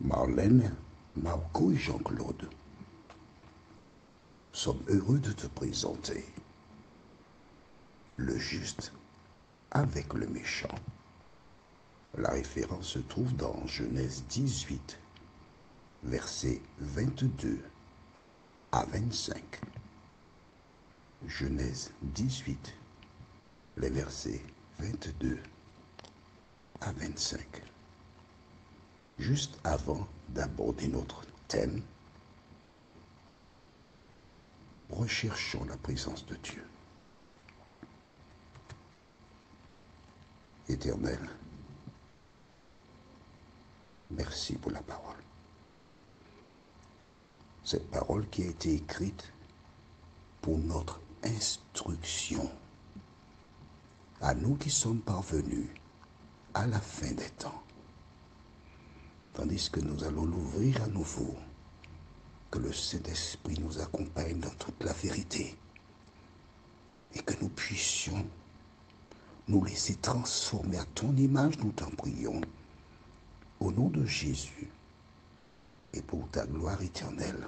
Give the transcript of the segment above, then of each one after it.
Marlène, Marco et Jean-Claude sommes heureux de te présenter le juste avec le méchant. La référence se trouve dans Genèse 18, versets 22 à 25. Genèse 18, les versets 22 à 25. Juste avant d'aborder notre thème, recherchons la présence de Dieu. Éternel, merci pour la parole. Cette parole qui a été écrite pour notre instruction, à nous qui sommes parvenus à la fin des temps, tandis que nous allons l'ouvrir à nouveau, que le Saint-Esprit nous accompagne dans toute la vérité et que nous puissions nous laisser transformer à ton image, nous t'en prions, au nom de Jésus et pour ta gloire éternelle.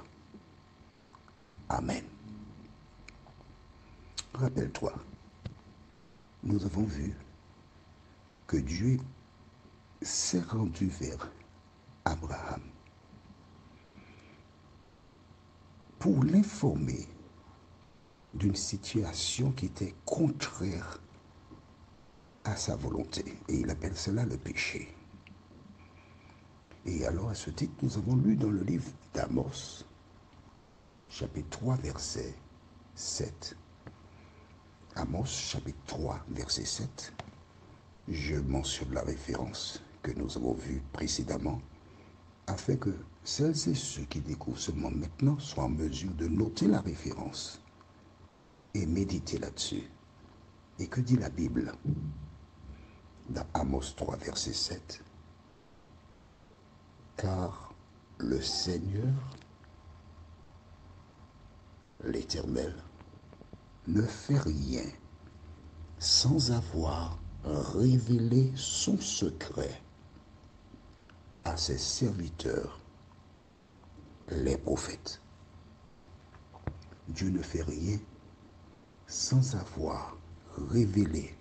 Amen. Rappelle-toi, nous avons vu que Dieu s'est rendu vers Abraham pour l'informer d'une situation qui était contraire à sa volonté. Et il appelle cela le péché. Et alors, à ce titre, nous avons lu dans le livre d'Amos, chapitre 3, verset 7. Amos, chapitre 3, verset 7. Je mentionne la référence que nous avons vue précédemment, afin que celles et ceux qui découvrent seulement maintenant soient en mesure de noter la référence et méditer là-dessus. Et que dit la Bible dans Amos 3, verset 7? Car le Seigneur, l'Éternel, ne fait rien sans avoir révélé son secret à ses serviteurs, les prophètes. Dieu ne fait rien sans avoir révélé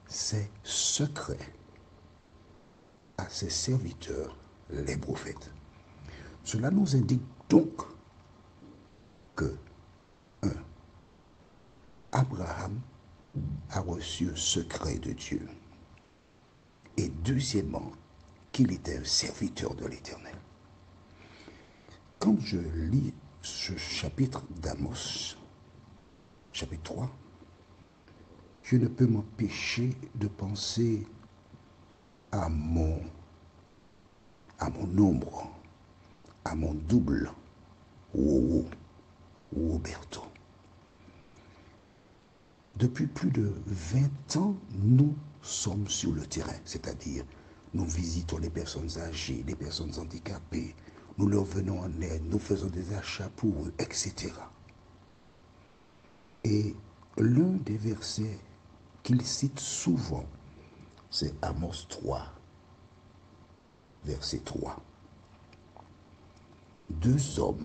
ses secrets à ses serviteurs, les prophètes. Cela nous indique donc que Abraham a reçu un secret de Dieu. Et deuxièmement, qu'il était un serviteur de l'Éternel. Quand je lis ce chapitre d'Amos, chapitre 3, je ne peux m'empêcher de penser à mon ombre, à mon double, Roberto. Depuis plus de 20 ans, nous sommes sur le terrain, c'est-à-dire nous visitons les personnes âgées, les personnes handicapées, nous leur venons en aide, nous faisons des achats pour eux, etc. Et l'un des versets qu'il cite souvent, c'est Amos 3, verset 3. Deux hommes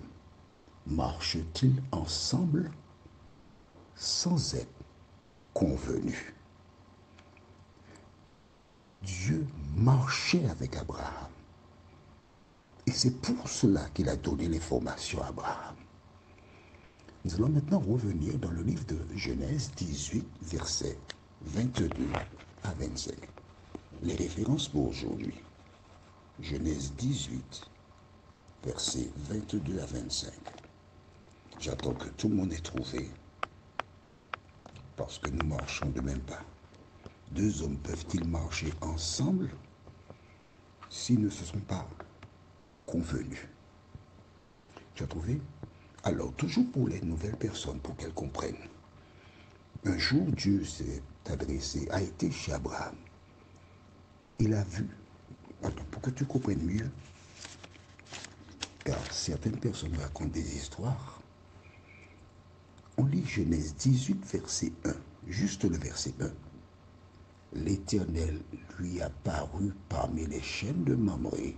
marchent-ils ensemble sans être convenus? Dieu marchait avec Abraham. Et c'est pour cela qu'il a donné l'information à Abraham. Nous allons maintenant revenir dans le livre de Genèse 18, versets 22 à 25. Les références pour aujourd'hui. Genèse 18, versets 22 à 25. J'attends que tout le monde ait trouvé, parce que nous marchons de même pas. Deux hommes peuvent-ils marcher ensemble s'ils ne se sont pas convenus? Tu as trouvé? Alors, toujours pour les nouvelles personnes, pour qu'elles comprennent. Un jour, Dieu s'est adressé, a été chez Abraham. Il a vu, attends, pour que tu comprennes mieux, car certaines personnes racontent des histoires. On lit Genèse 18, verset 1, juste le verset 1. l'Éternel lui apparut parmi les chaînes de Mamré,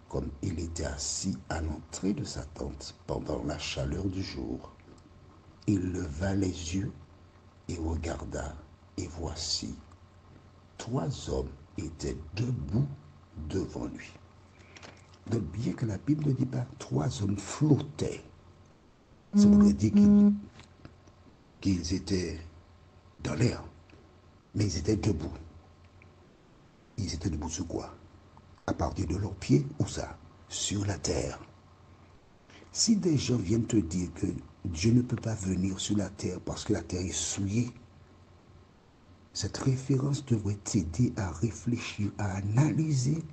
comme il était assis à l'entrée de sa tente pendant la chaleur du jour. Il leva les yeux et regarda, et voici, 3 hommes étaient debout devant lui. Donc, bien que la Bible ne dit pas 3 hommes flottaient, ça voudrait dire qu'ils étaient dans l'air, mais ils étaient debout. Ils étaient debout sur quoi? À partir de leurs pieds, où ça? Sur la terre. Si des gens viennent te dire que Dieu ne peut pas venir sur la terre parce que la terre est souillée, cette référence devrait t'aider à réfléchir, à analyser,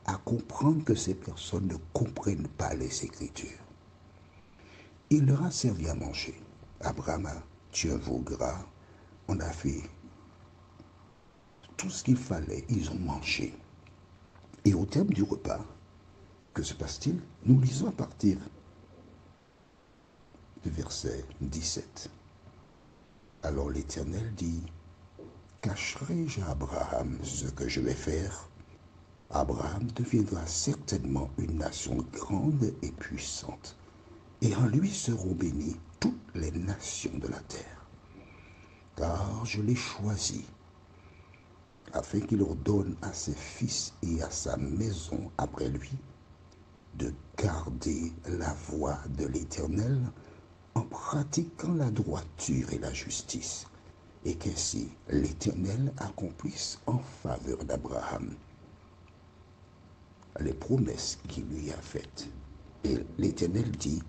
à comprendre que ces personnes ne comprennent pas les Écritures. Il leur a servi à manger. Abraham a tué un veau gras. On a fait tout ce qu'il fallait. Ils ont mangé. Et au terme du repas, que se passe-t-il? Nous lisons à partir du verset 17. Alors l'Éternel dit, cacherai-je à Abraham ce que je vais faire? Abraham deviendra certainement une nation grande et puissante, et en lui seront bénies toutes les nations de la terre. Car je l'ai choisi, afin qu'il ordonne à ses fils et à sa maison après lui de garder la voie de l'Éternel en pratiquant la droiture et la justice, et qu'ainsi l'Éternel accomplisse en faveur d'Abraham les promesses qu'il lui a faites. Et l'Éternel dit,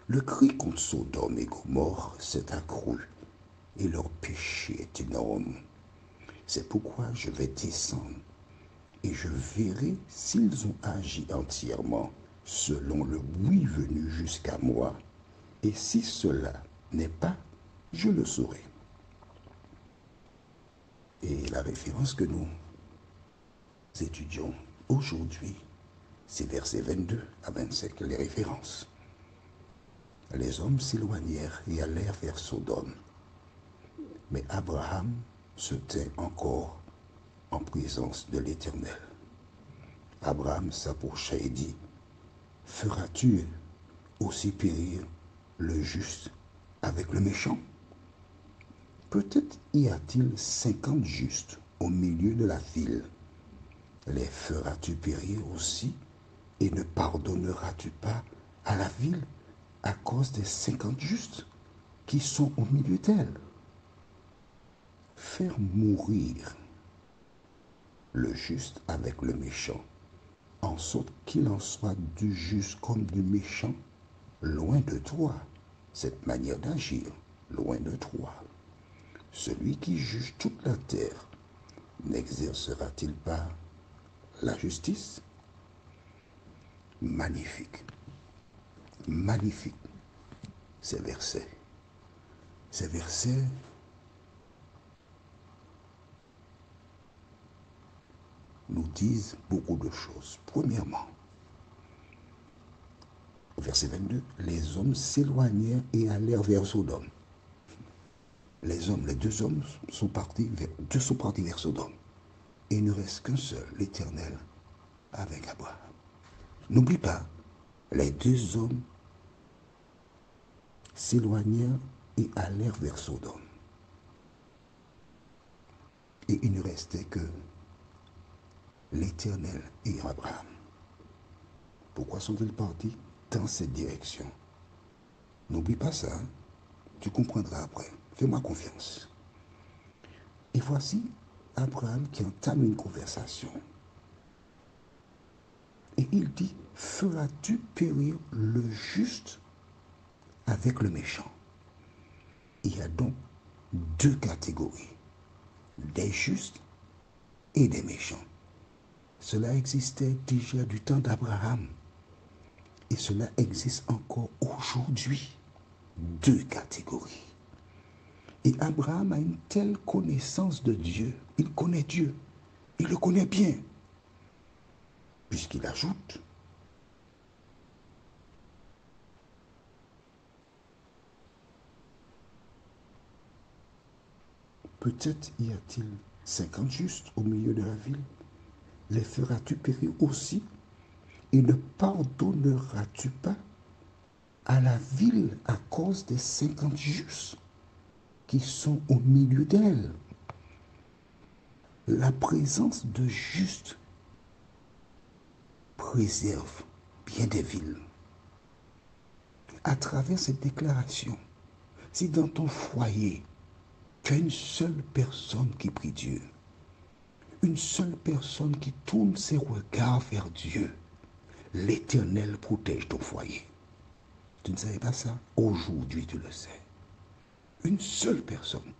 le cri contre Sodome et Gomorrhe s'est accru, et leur péché est énorme. C'est pourquoi je vais descendre, et je verrai s'ils ont agi entièrement selon le oui venu jusqu'à moi, et si cela n'est pas, je le saurai. Et la référence que nous étudions aujourd'hui, c'est versets 22 à 25, les références. Les hommes s'éloignèrent et allèrent vers Sodome. Mais Abraham se tint encore en présence de l'Éternel. Abraham s'approcha et dit, feras-tu aussi périr le juste avec le méchant? Peut-être y a-t-il 50 justes au milieu de la ville. Les feras-tu périr aussi, et ne pardonneras-tu pas à la ville à cause des 50 justes qui sont au milieu d'elle? Faire mourir le juste avec le méchant, en sorte qu'il en soit du juste comme du méchant, loin de toi. Cette manière d'agir, loin de toi. Celui qui juge toute la terre, n'exercera-t-il pas la justice? Magnifique, magnifique, ces versets. Ces versets nous disent beaucoup de choses. Premièrement, au verset 22, les hommes s'éloignèrent et allèrent vers Sodome. Les 2 hommes sont partis vers Sodome. Et il ne reste qu'un seul, l'Éternel, avec Abraham. N'oublie pas, les 2 hommes s'éloignèrent et allèrent vers Sodome. Et il ne restait que l'Éternel et Abraham. Pourquoi sont-ils partis dans cette direction? N'oublie pas ça, hein? Tu comprendras après. Fais-moi confiance. Et voici Abraham qui entame une conversation. Et il dit, feras-tu périr le juste avec le méchant? Il y a donc 2 catégories, des justes et des méchants. Cela existait déjà du temps d'Abraham. Et cela existe encore aujourd'hui. 2 catégories. Et Abraham a une telle connaissance de Dieu. Il connaît Dieu. Il le connaît bien. Puisqu'il ajoute, peut-être y a-t-il 50 justes au milieu de la ville? Les feras-tu périr aussi? Et ne pardonneras-tu pas à la ville à cause des 50 justes qui sont au milieu d'elle? La présence de justes préserve bien des villes. À travers cette déclaration, si dans ton foyer, tu as une seule personne qui prie Dieu, une seule personne qui tourne ses regards vers Dieu, l'Éternel protège ton foyer. Tu ne savais pas ça? Aujourd'hui, tu le sais. Une seule personne.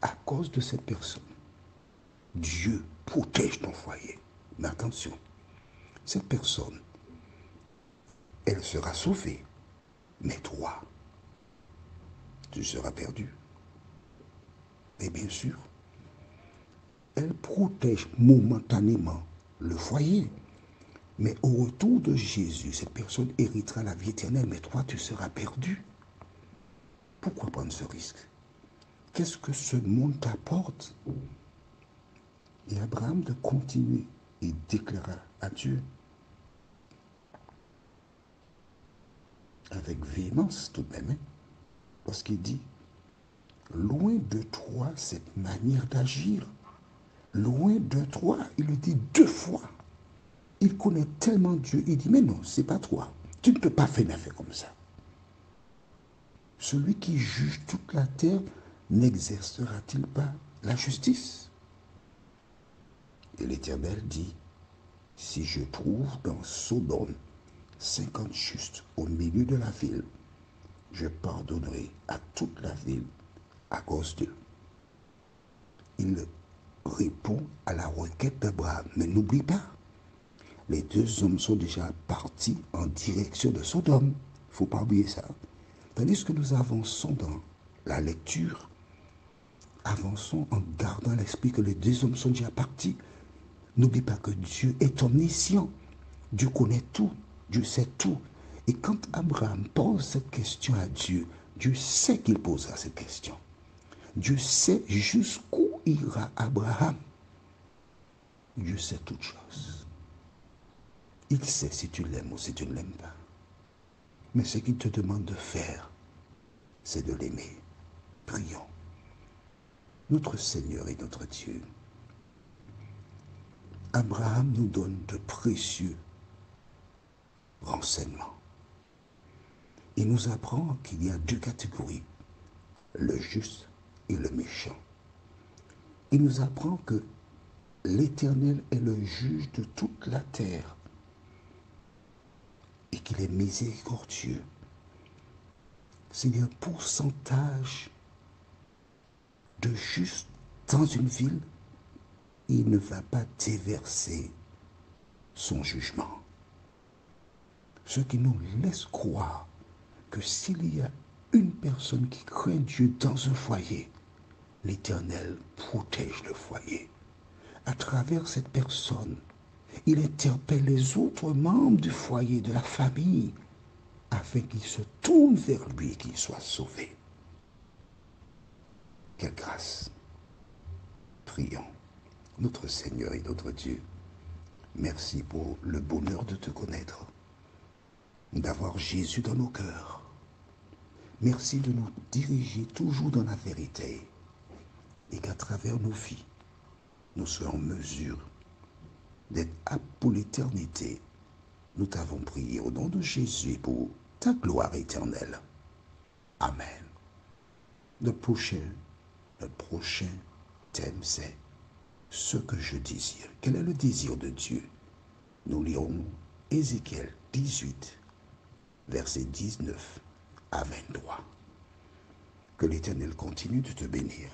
À cause de cette personne, Dieu protège ton foyer. Mais attention, cette personne, elle sera sauvée. Mais toi, tu seras perdu. Et bien sûr, elle protège momentanément le foyer. Mais au retour de Jésus, cette personne héritera la vie éternelle, mais toi, tu seras perdu. Pourquoi prendre ce risque? Qu'est-ce que ce monde t'apporte? Et Abraham de continuer et déclara à Dieu avec véhémence tout de même, parce qu'il dit, loin de toi cette manière d'agir, loin de toi, il le dit 2 fois. Il connaît tellement Dieu, il dit, mais non, c'est pas toi. Tu ne peux pas faire une affaire comme ça. Celui qui juge toute la terre n'exercera-t-il pas la justice? Et l'Éternel dit, si je trouve dans Sodome 50 justes au milieu de la ville, je pardonnerai à toute la ville à cause d'eux. Il répond à la requête d'Abraham. Mais n'oublie pas, les 2 hommes sont déjà partis en direction de Sodome. Il ne faut pas oublier ça. Tandis que nous avançons dans la lecture, avançons en gardant à l'esprit que les 2 hommes sont déjà partis. N'oublie pas que Dieu est omniscient. Dieu connaît tout. Dieu sait tout. Et quand Abraham pose cette question à Dieu, Dieu sait qu'il posera cette question. Dieu sait jusqu'où ira Abraham. Dieu sait toutes choses. Il sait si tu l'aimes ou si tu ne l'aimes pas. Mais ce qu'il te demande de faire, c'est de l'aimer. Prions. Notre Seigneur et notre Dieu, Abraham nous donne de précieux renseignements. Il nous apprend qu'il y a 2 catégories, le juste et le méchant. Il nous apprend que l'Éternel est le juge de toute la terre et qu'il est miséricordieux. S'il y a un pourcentage de justes dans une ville, il ne va pas déverser son jugement. Ce qui nous laisse croire que s'il y a une personne qui craint Dieu dans un foyer, l'Éternel protège le foyer. À travers cette personne, il interpelle les autres membres du foyer, de la famille, afin qu'ils se tournent vers lui et qu'ils soient sauvés. Quelle grâce! Prions. Notre Seigneur et notre Dieu, merci pour le bonheur de te connaître, d'avoir Jésus dans nos cœurs. Merci de nous diriger toujours dans la vérité et qu'à travers nos vies, nous soyons en mesure d'être aptes pour l'éternité. Nous t'avons prié au nom de Jésus pour ta gloire éternelle. Amen. Notre prochain thème, c'est ce que je désire. Quel est le désir de Dieu? Nous lirons Ézéchiel 18, versets 19 à 23. Que l'Éternel continue de te bénir.